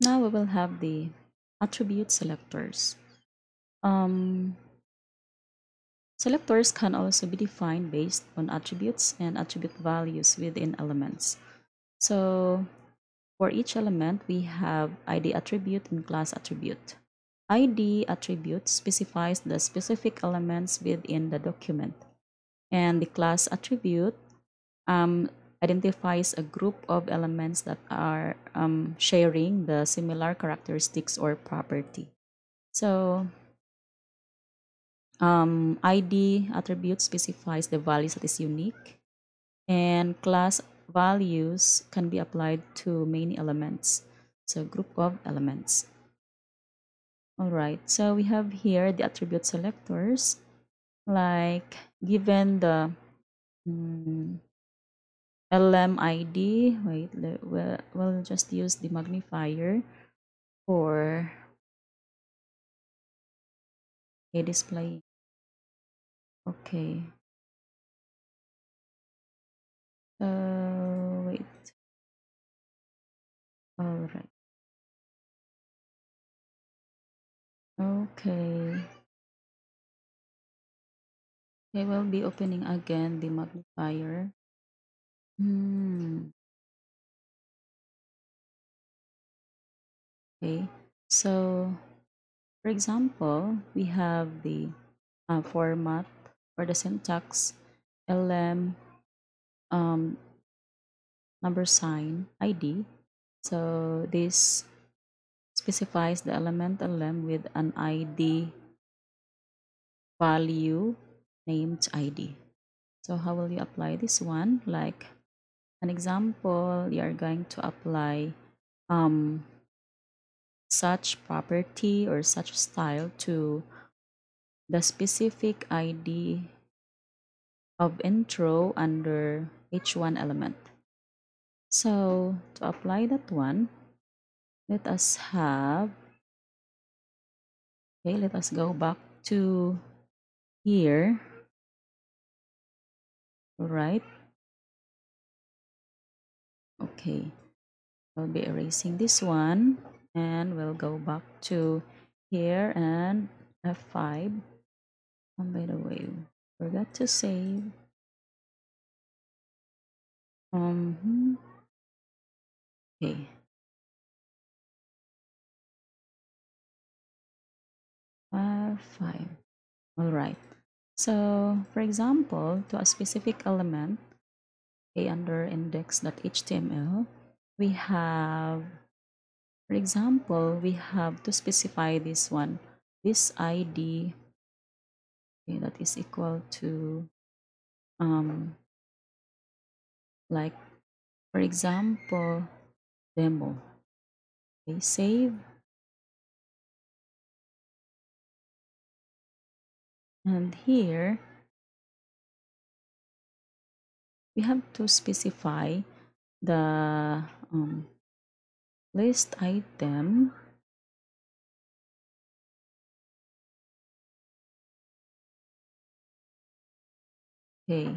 Now we will have the attribute selectors. Um, Selectors can also be defined based on attributes and attribute values within elements. So for each element, we have ID attribute and class attribute. ID attribute specifies the specific elements within the document, and the class attribute um, identifies a group of elements that are sharing the similar characteristics or property. So ID attribute specifies the values that is unique, and class values can be applied to many elements, so group of elements. All right, so we have here the attribute selectors, like given the mm, LMID. Wait, we'll just use the magnifier for a display. Okay. Wait. All right. Okay. I will be opening again the magnifier. Hmm. Okay. So, for example, we have the format for the syntax lm um, number sign ID. So this specifies the element lm with an ID value named ID. So how will you apply this one? Like an example, you are going to apply um, such property or such style to the specific ID of intro under H1 element. So to apply that one, let us have, okay, let us go back to here. All right. Okay. I'll be erasing this one and we'll go back to here and F5. And by the way, forgot to save. Okay. F5. All right. So, for example, to a specific element, okay, under index.html, we have, for example, we have to specify this one, this ID, okay, that is equal to, like, for example, demo. Okay, save. And here, we have to specify the list item. Okay,